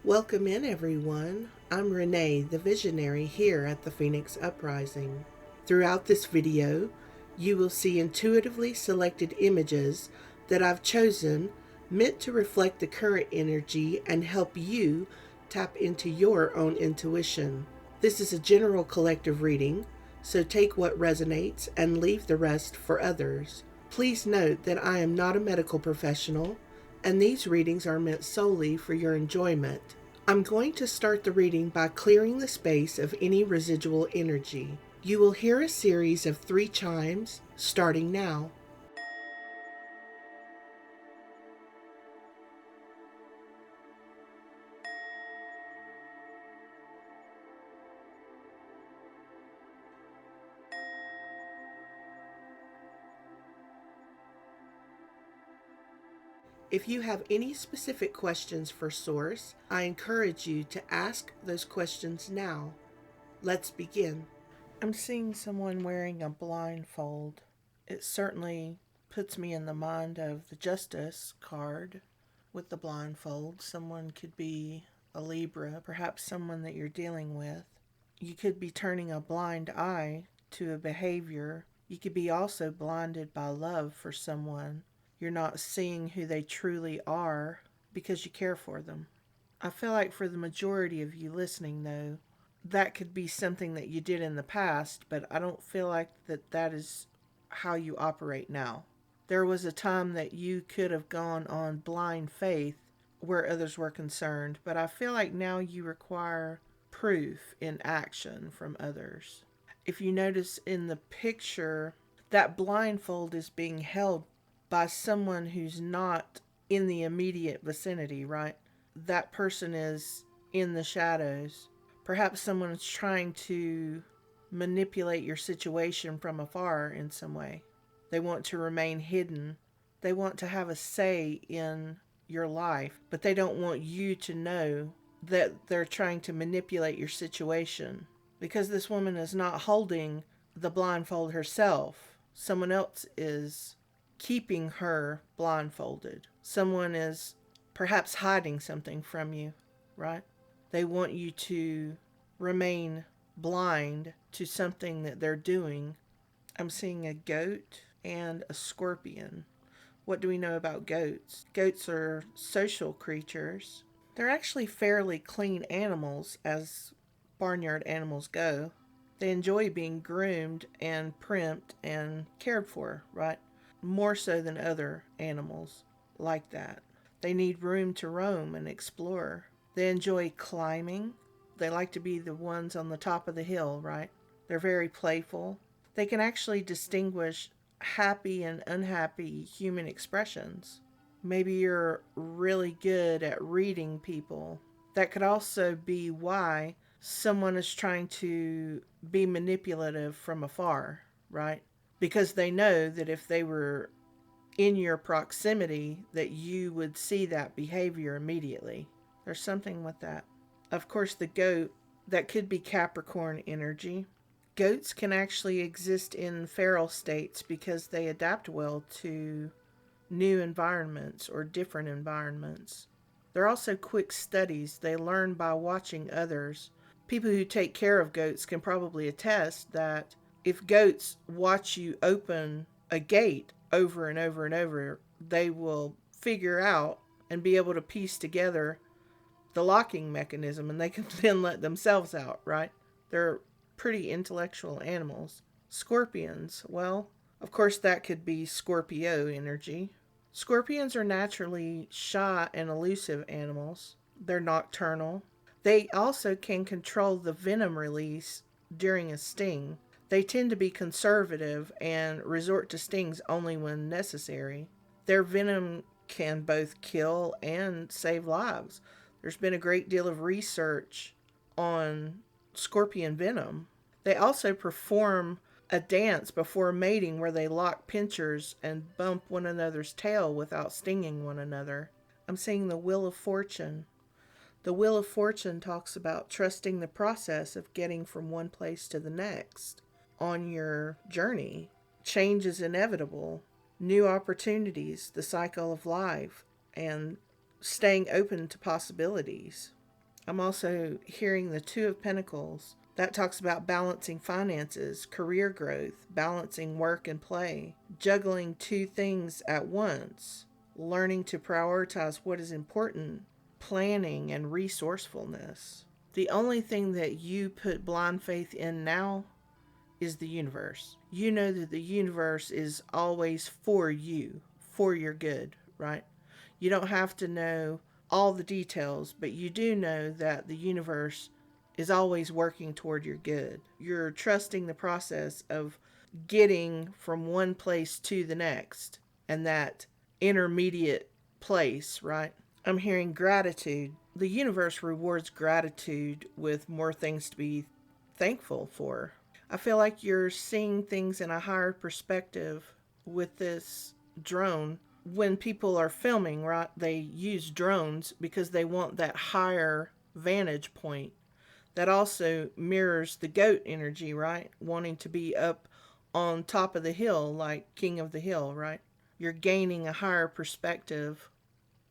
Welcome in, everyone. I'm Renee, the visionary here at the Phoenix Uprising. Throughout this video, you will see intuitively selected images that I've chosen meant to reflect the current energy and help you tap into your own intuition. This is a general collective reading, so take what resonates and leave the rest for others. Please note that I am not a medical professional, and these readings are meant solely for your enjoyment. I'm going to start the reading by clearing the space of any residual energy. You will hear a series of 3 chimes starting now. If you have any specific questions for Source, I encourage you to ask those questions now. Let's begin. I'm seeing someone wearing a blindfold. It certainly puts me in the mind of the Justice card with the blindfold. Someone could be a Libra, perhaps someone that you're dealing with. You could be turning a blind eye to a behavior. You could be also blinded by love for someone. You're not seeing who they truly are because you care for them. I feel like for the majority of you listening, though, that could be something that you did in the past, but I don't feel like that is how you operate now. There was a time that you could have gone on blind faith where others were concerned, but I feel like now you require proof in action from others. If you notice in the picture, that blindfold is being held by someone who's not in the immediate vicinity, right? That person is in the shadows. Perhaps someone is trying to manipulate your situation from afar in some way. They want to remain hidden. They want to have a say in your life, but they don't want you to know that they're trying to manipulate your situation. Because this woman is not holding the blindfold herself, someone else is keeping her blindfolded. Someone is perhaps hiding something from you, right? They want you to remain blind to something that they're doing. I'm seeing a goat and a scorpion. What do we know about goats? Goats are social creatures. They're actually fairly clean animals as barnyard animals go. They enjoy being groomed and primped and cared for, right? More so than other animals like that. They need room to roam and explore. They enjoy climbing. They like to be the ones on the top of the hill, right? They're very playful. They can actually distinguish happy and unhappy human expressions. Maybe you're really good at reading people. That could also be why someone is trying to be manipulative from afar, right? Because they know that if they were in your proximity that you would see that behavior immediately. There's something with that. Of course, the goat, that could be Capricorn energy. Goats can actually exist in feral states because they adapt well to new environments or different environments. They're also quick studies. They learn by watching others. People who take care of goats can probably attest that if goats watch you open a gate over and over and over, they will figure out and be able to piece together the locking mechanism, and they can then let themselves out, right? They're pretty intellectual animals. Scorpions, well, of course that could be Scorpio energy. Scorpions are naturally shy and elusive animals. They're nocturnal. They also can control the venom release during a sting. They tend to be conservative and resort to stings only when necessary. Their venom can both kill and save lives. There's been a great deal of research on scorpion venom. They also perform a dance before mating where they lock pinchers and bump one another's tail without stinging one another. I'm seeing the Wheel of Fortune. The Wheel of Fortune talks about trusting the process of getting from one place to the next on your journey. Change is inevitable. New opportunities, the cycle of life, and staying open to possibilities. I'm also hearing the Two of Pentacles. That talks about balancing finances, career growth, balancing work and play, juggling two things at once, learning to prioritize what is important, planning, and resourcefulness. The only thing that you put blind faith in now is the universe. You know that the universe is always for you, for your good, right? You don't have to know all the details, but you do know that the universe is always working toward your good. You're trusting the process of getting from one place to the next and that intermediate place, right? I'm hearing gratitude. The universe rewards gratitude with more things to be thankful for. I feel like you're seeing things in a higher perspective with this drone. When people are filming, right, they use drones because they want that higher vantage point. That also mirrors the goat energy, right? Wanting to be up on top of the hill, like king of the hill, right? You're gaining a higher perspective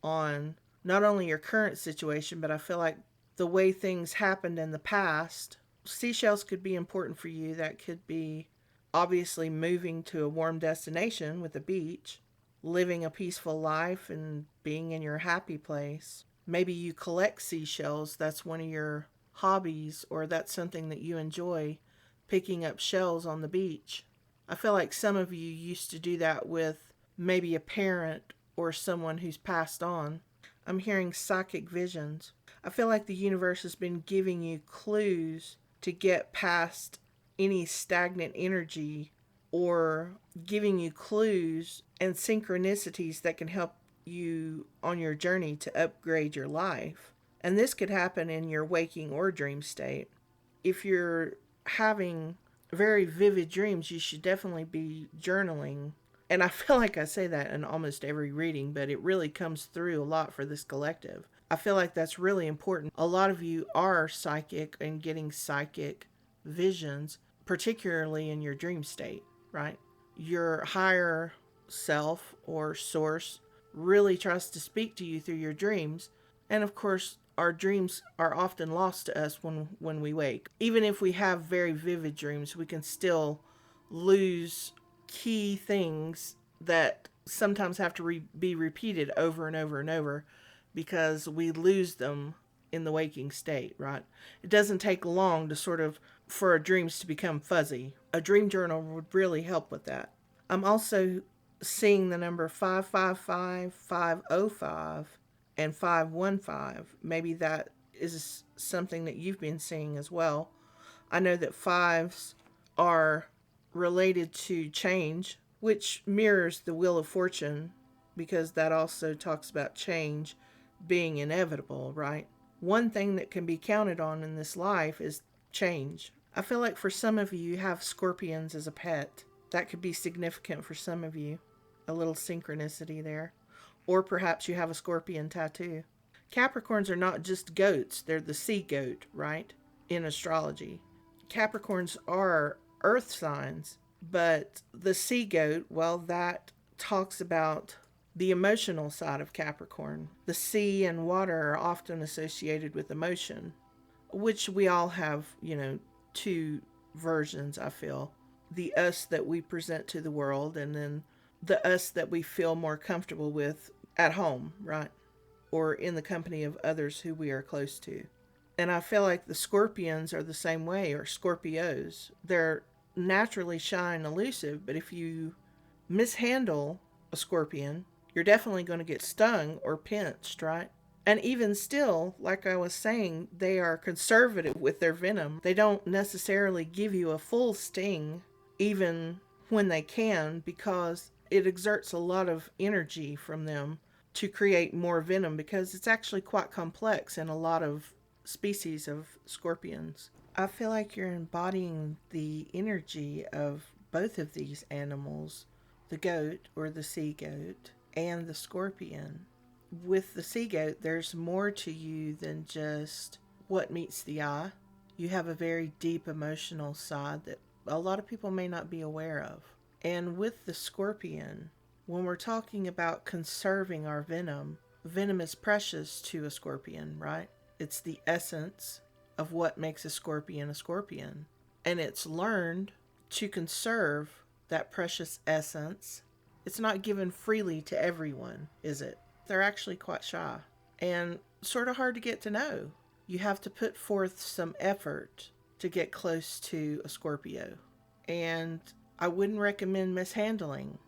on not only your current situation, but I feel like the way things happened in the past. Seashells could be important for you. That could be obviously moving to a warm destination with a beach, living a peaceful life, and being in your happy place. Maybe you collect seashells. That's one of your hobbies, or that's something that you enjoy, picking up shells on the beach. I feel like some of you used to do that with maybe a parent or someone who's passed on. I'm hearing psychic visions. I feel like the universe has been giving you clues to get past any stagnant energy, or giving you clues and synchronicities that can help you on your journey to upgrade your life. And this could happen in your waking or dream state. If you're having very vivid dreams, you should definitely be journaling. And I feel like I say that in almost every reading, but it really comes through a lot for this collective. I feel like that's really important. A lot of you are psychic and getting psychic visions, particularly in your dream state, right? Your higher self or source really tries to speak to you through your dreams. And of course, our dreams are often lost to us when we wake. Even if we have very vivid dreams, we can still lose key things that sometimes have to be repeated over and over and over because we lose them in the waking state, right? It doesn't take long to sort of for our dreams to become fuzzy. A dream journal would really help with that. I'm also seeing the number 555, 505, and 515. Maybe that is something that you've been seeing as well. I know that fives are related to change, which mirrors the Wheel of Fortune because that also talks about change being inevitable, right? One thing that can be counted on in this life is change. I feel like for some of you, you have scorpions as a pet. That could be significant for some of you. A little synchronicity there. Or perhaps you have a scorpion tattoo. Capricorns are not just goats, they're the sea goat, right? In astrology. Capricorns are earth signs, but the sea goat, well, that talks about the emotional side of Capricorn. The sea and water are often associated with emotion, which we all have, two versions, I feel. The us that we present to the world, and then the us that we feel more comfortable with at home, right? Or in the company of others who we are close to. And I feel like the scorpions are the same way, or Scorpios. They're naturally shy and elusive, but if you mishandle a scorpion, you're definitely going to get stung or pinched, right? And even still, like I was saying, they are conservative with their venom. They don't necessarily give you a full sting, even when they can, because it exerts a lot of energy from them to create more venom, because it's actually quite complex in a lot of species of scorpions. I feel like you're embodying the energy of both of these animals, the goat or the sea goat and the scorpion. With the sea goat, there's more to you than just what meets the eye. You have a very deep emotional side that a lot of people may not be aware of. And with the scorpion, when we're talking about conserving our venom, venom is precious to a scorpion, right? It's the essence of what makes a scorpion a scorpion. And it's learned to conserve that precious essence. It's not given freely to everyone, is it? They're actually quite shy and sort of hard to get to know. You have to put forth some effort to get close to a Scorpio. And I wouldn't recommend mishandling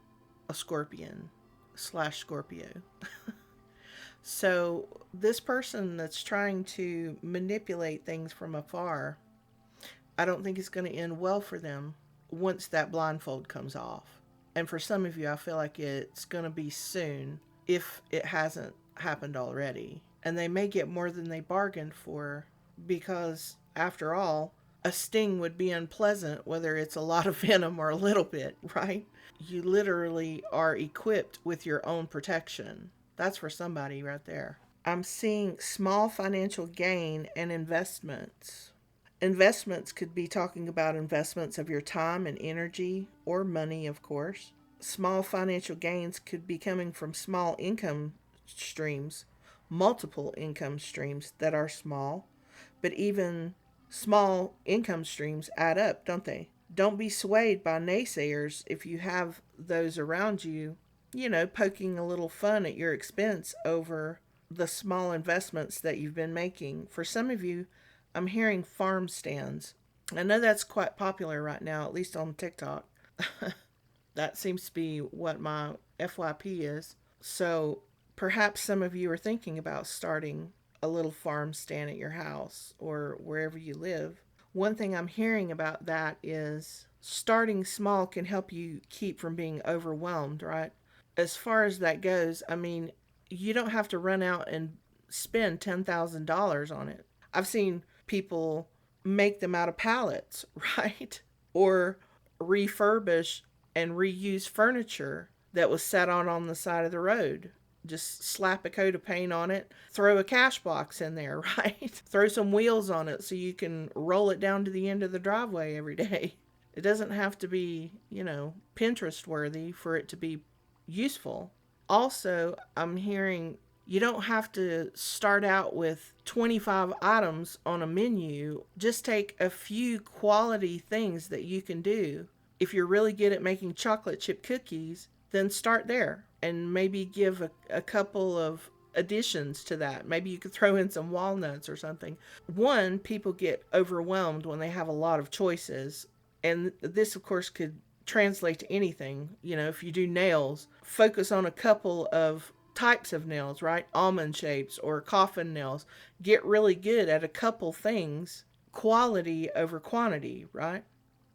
a scorpion slash Scorpio. So, this person that's trying to manipulate things from afar, I don't think it's going to end well for them once that blindfold comes off. And for some of you, I feel like it's going to be soon if it hasn't happened already. And they may get more than they bargained for because, after all, a sting would be unpleasant whether it's a lot of venom or a little bit, right? You literally are equipped with your own protection. That's for somebody right there. I'm seeing small financial gain and investments. Investments could be talking about investments of your time and energy or money, of course. Small financial gains could be coming from small income streams, multiple income streams that are small, but even small income streams add up, don't they? Don't be swayed by naysayers if you have those around you, poking a little fun at your expense over the small investments that you've been making. For some of you, I'm hearing farm stands. I know that's quite popular right now, at least on TikTok. That seems to be what my FYP is. So perhaps some of you are thinking about starting a little farm stand at your house or wherever you live. One thing I'm hearing about that is starting small can help you keep from being overwhelmed, right? As far as that goes, I mean, you don't have to run out and spend $10,000 on it. I've seen people make them out of pallets, right? Or refurbish and reuse furniture that was set on the side of the road. Just slap a coat of paint on it, throw a cash box in there, right? Throw some wheels on it so you can roll it down to the end of the driveway every day. It doesn't have to be, Pinterest worthy for it to be useful. Also, I'm hearing you don't have to start out with 25 items on a menu. Just take a few quality things that you can do. If you're really good at making chocolate chip cookies, then start there and maybe give a couple of additions to that. Maybe you could throw in some walnuts or something. One, people get overwhelmed when they have a lot of choices. And this, of course, could translate to anything. If you do nails, focus on a couple of types of nails, right? Almond shapes or coffin nails. Get really good at a couple things, quality over quantity, right?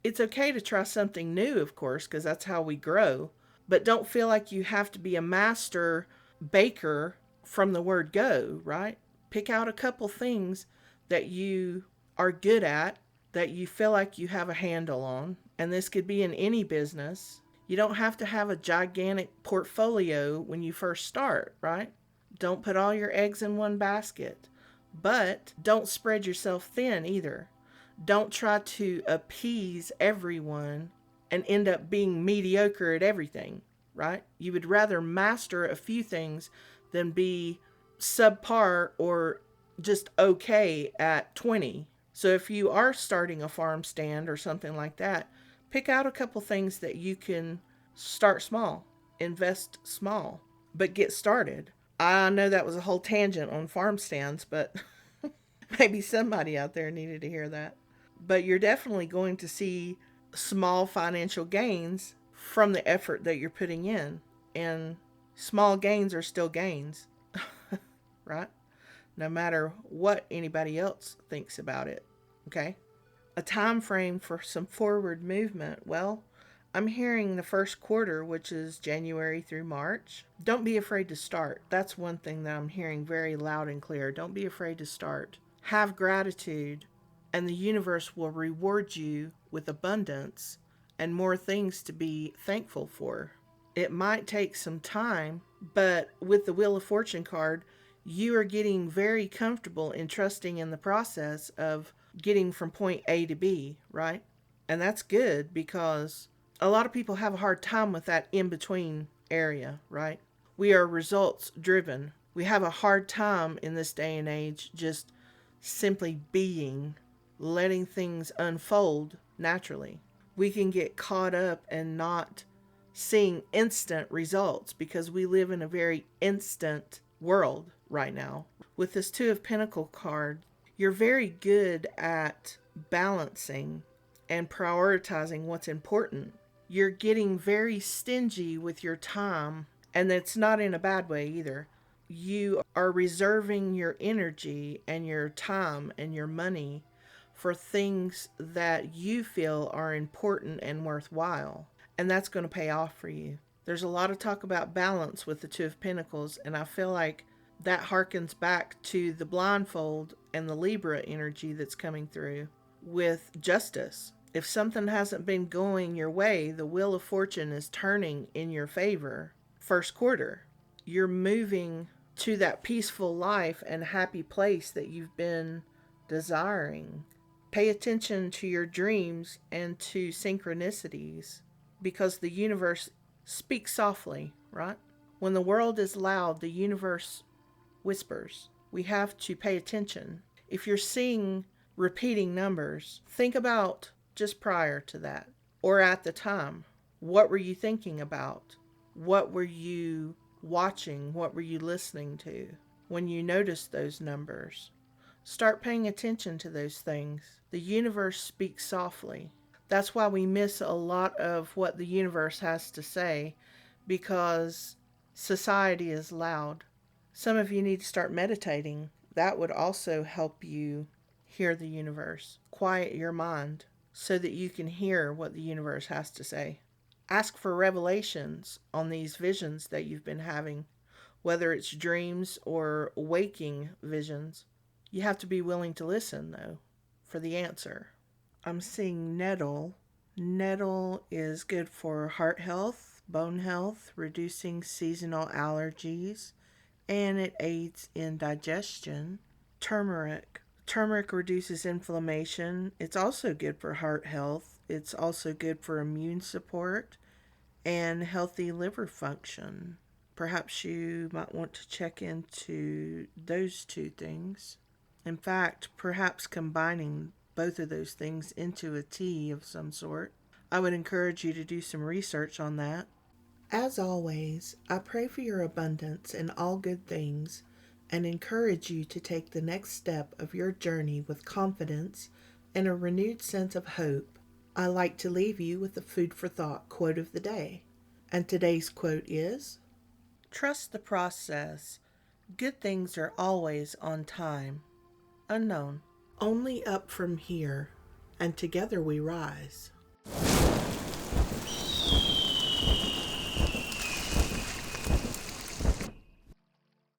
It's okay to try something new, of course, because that's how we grow. But don't feel like you have to be a master baker from the word go, right? Pick out a couple things that you are good at, that you feel like you have a handle on. And this could be in any business. You don't have to have a gigantic portfolio when you first start, right? Don't put all your eggs in one basket. But don't spread yourself thin either. Don't try to appease everyone and end up being mediocre at everything, right? You would rather master a few things than be subpar or just okay at 20. So if you are starting a farm stand or something like that, pick out a couple things that you can start small, invest small, but get started. I know that was a whole tangent on farm stands, but maybe somebody out there needed to hear that. But you're definitely going to see small financial gains from the effort that you're putting in. And small gains are still gains, right? No matter what anybody else thinks about it, okay? A time frame for some forward movement. Well, I'm hearing the first quarter, which is January through March. Don't be afraid to start. That's one thing that I'm hearing very loud and clear. Don't be afraid to start. Have gratitude, and the universe will reward you with abundance and more things to be thankful for. It might take some time, but with the Wheel of Fortune card, you are getting very comfortable in trusting in the process of getting from point A to B, right? And that's good because a lot of people have a hard time with that in-between area, right? We are results driven. We have a hard time in this day and age just simply being, letting things unfold naturally. We can get caught up and not seeing instant results because we live in a very instant world right now. With this Two of Pentacles card, you're very good at balancing and prioritizing what's important. You're getting very stingy with your time, and it's not in a bad way either. You are reserving your energy and your time and your money for things that you feel are important and worthwhile, and that's going to pay off for you. There's a lot of talk about balance with the Two of Pentacles, and I feel like that harkens back to the blindfold and the Libra energy that's coming through with justice. If something hasn't been going your way, the wheel of fortune is turning in your favor. First quarter, you're moving to that peaceful life and happy place that you've been desiring. Pay attention to your dreams and to synchronicities, because the universe speaks softly, right? When the world is loud, the universe whispers. We have to pay attention. If you're seeing repeating numbers, think about just prior to that or at the time. What were you thinking about? What were you watching? What were you listening to when you noticed those numbers? Start paying attention to those things. The universe speaks softly. That's why we miss a lot of what the universe has to say, because society is loud. Some of you need to start meditating. That would also help you hear the universe. Quiet your mind so that you can hear what the universe has to say. Ask for revelations on these visions that you've been having, whether it's dreams or waking visions. You have to be willing to listen, though, for the answer. I'm seeing nettle. Nettle is good for heart health, bone health, reducing seasonal allergies, and it aids in digestion. Turmeric. Turmeric reduces inflammation. It's also good for heart health. It's also good for immune support and healthy liver function. Perhaps you might want to check into those two things. In fact, perhaps combining both of those things into a tea of some sort. I would encourage you to do some research on that. As always, I pray for your abundance in all good things and encourage you to take the next step of your journey with confidence and a renewed sense of hope. I like to leave you with the food for thought quote of the day. And today's quote is, "Trust the process. Good things are always on time. Unknown. Only up from here, and together we rise."